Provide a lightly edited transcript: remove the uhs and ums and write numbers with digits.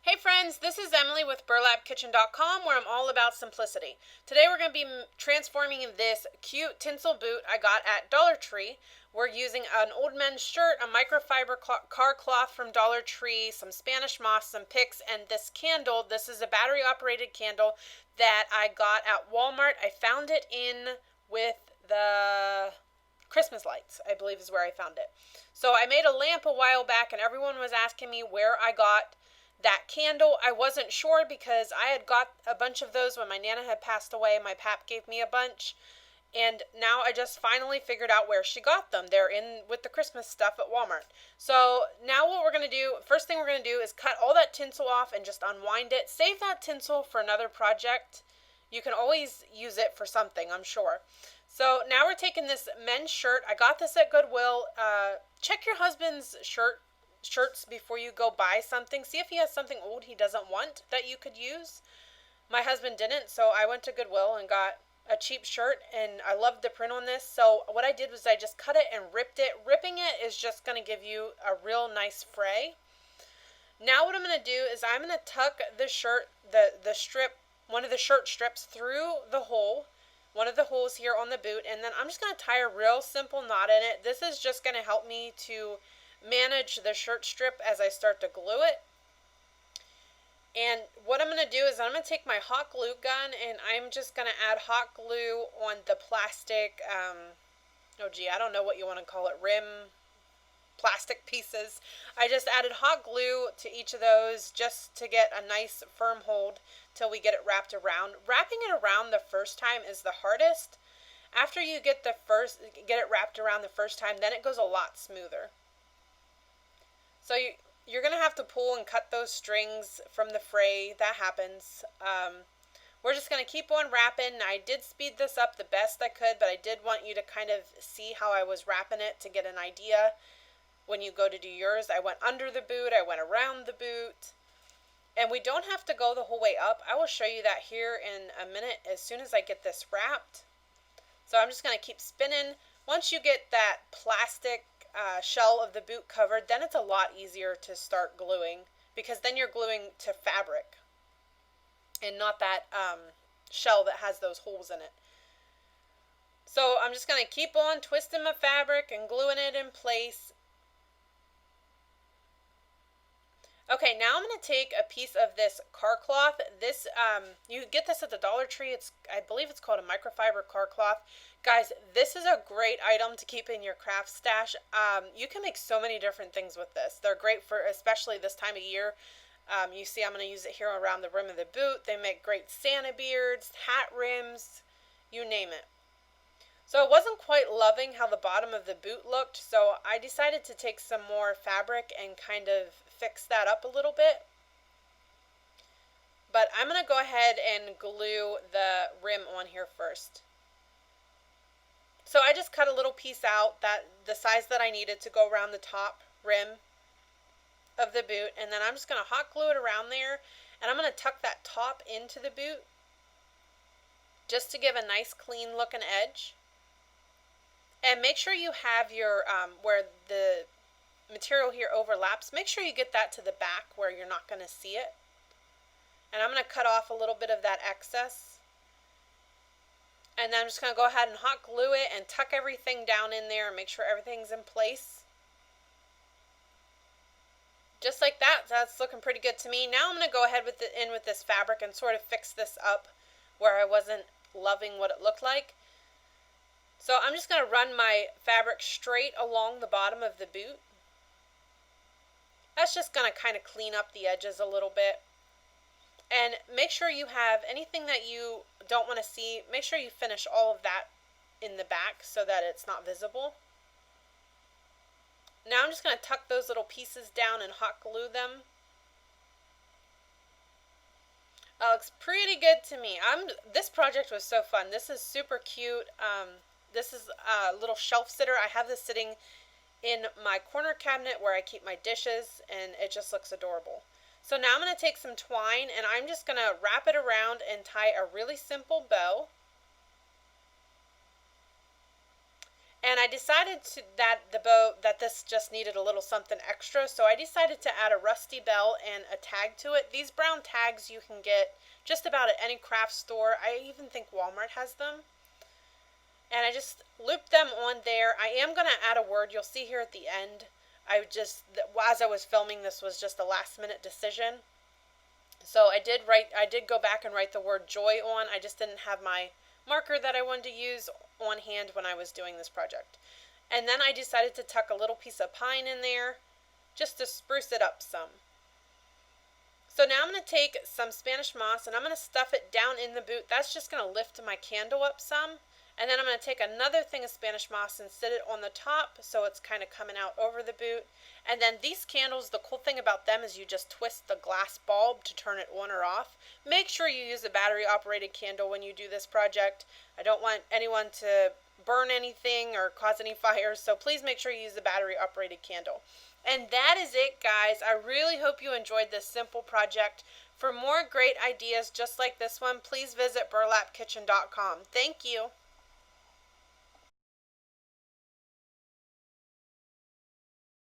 Hey friends, this is Emily with burlapkitchen.com, where I'm all about simplicity. Today we're going to be transforming this cute tinsel boot I got at Dollar Tree. We're using an old men's shirt, a microfiber car cloth from Dollar Tree, some Spanish moss, some picks, and this candle. This is a battery operated candle that I got at Walmart. I found it in with the Christmas lights, I believe is where I found it. So I made a lamp a while back and everyone was asking me where I got that candle. I wasn't sure because I had got a bunch of those when my Nana had passed away. My pap gave me a bunch. And now I just finally figured out where she got them. They're in with the Christmas stuff at Walmart. So now what we're going to do, first thing we're going to do is cut all that tinsel off and just unwind it. Save that tinsel for another project. You can always use it for something, I'm sure. So now we're taking this men's shirt. I got this at Goodwill. Check your husband's shirts before you go buy something. See if he has something old he doesn't want that you could use. My husband didn't, so I went to Goodwill and got a cheap shirt, and I loved the print on this. So what I did was I just cut it and ripped it. Ripping it is just going to give you a real nice fray. Now what I'm going to do is I'm going to tuck the shirt, the strip, one of the shirt strips through the hole, one of the holes here on the boot, and then I'm just going to tie a real simple knot in it. This is just going to help me to manage the shirt strip as I start to glue it. And what I'm going to do is I'm going to take my hot glue gun and I'm just going to add hot glue on the plastic, I don't know what you want to call it, rim plastic pieces. I just added hot glue to each of those just to get a nice firm hold till we get it wrapped around. Wrapping it around the first time is the hardest. After you get it wrapped around the first time, then it goes a lot smoother. So you're going to have to pull and cut those strings from the fray. That happens. We're just going to keep on wrapping. I did speed this up the best I could, but I did want you to kind of see how I was wrapping it to get an idea when you go to do yours. I went under the boot. I went around the boot. And we don't have to go the whole way up. I will show you that here in a minute as soon as I get this wrapped. So I'm just going to keep spinning. Once you get that plastic shell of the boot covered, then it's a lot easier to start gluing, because then you're gluing to fabric and not that shell that has those holes in it. So I'm just going to keep on twisting my fabric and gluing it in place. Okay, now I'm going to take a piece of this car cloth. This, you get this at the Dollar Tree. I believe it's called a microfiber car cloth. Guys, this is a great item to keep in your craft stash. You can make so many different things with this. They're great for, especially this time of year. You see I'm going to use it here around the rim of the boot. They make great Santa beards, hat rims, you name it. So I wasn't quite loving how the bottom of the boot looked, so I decided to take some more fabric and kind of fix that up a little bit. But I'm going to go ahead and glue the rim on here first. So I just cut a little piece out, the size that I needed to go around the top rim of the boot, and then I'm just going to hot glue it around there, and I'm going to tuck that top into the boot just to give a nice clean looking edge. And make sure you have your, where the material here overlaps, make sure you get that to the back where you're not going to see it. And I'm going to cut off a little bit of that excess. And then I'm just going to go ahead and hot glue it and tuck everything down in there and make sure everything's in place. Just like that. That's looking pretty good to me. Now I'm going to go ahead with this fabric and sort of fix this up where I wasn't loving what it looked like. So I'm just going to run my fabric straight along the bottom of the boot. That's just going to kind of clean up the edges a little bit. And make sure you have anything that you don't want to see, make sure you finish all of that in the back so that it's not visible. Now I'm just going to tuck those little pieces down and hot glue them. That looks pretty good to me. This project was so fun. This is super cute. This is a little shelf sitter. I have this sitting in my corner cabinet where I keep my dishes, and it just looks adorable. So now I'm going to take some twine, and I'm just going to wrap it around and tie a really simple bow. And I decided that this just needed a little something extra, so I decided to add a rusty bell and a tag to it. These brown tags you can get just about at any craft store. I even think Walmart has them. And I just looped them on there. I am going to add a word. You'll see here at the end. As I was filming, this was just a last minute decision. So I did go back and write the word joy on. I just didn't have my marker that I wanted to use on hand when I was doing this project. And then I decided to tuck a little piece of pine in there just to spruce it up some. So now I'm going to take some Spanish moss and I'm going to stuff it down in the boot. That's just going to lift my candle up some. And then I'm going to take another thing of Spanish moss and sit it on the top so it's kind of coming out over the boot. And then these candles, the cool thing about them is you just twist the glass bulb to turn it on or off. Make sure you use a battery operated candle when you do this project. I don't want anyone to burn anything or cause any fires, so please make sure you use a battery operated candle. And that is it, guys. I really hope you enjoyed this simple project. For more great ideas just like this one, please visit burlapkitchen.com. Thank you.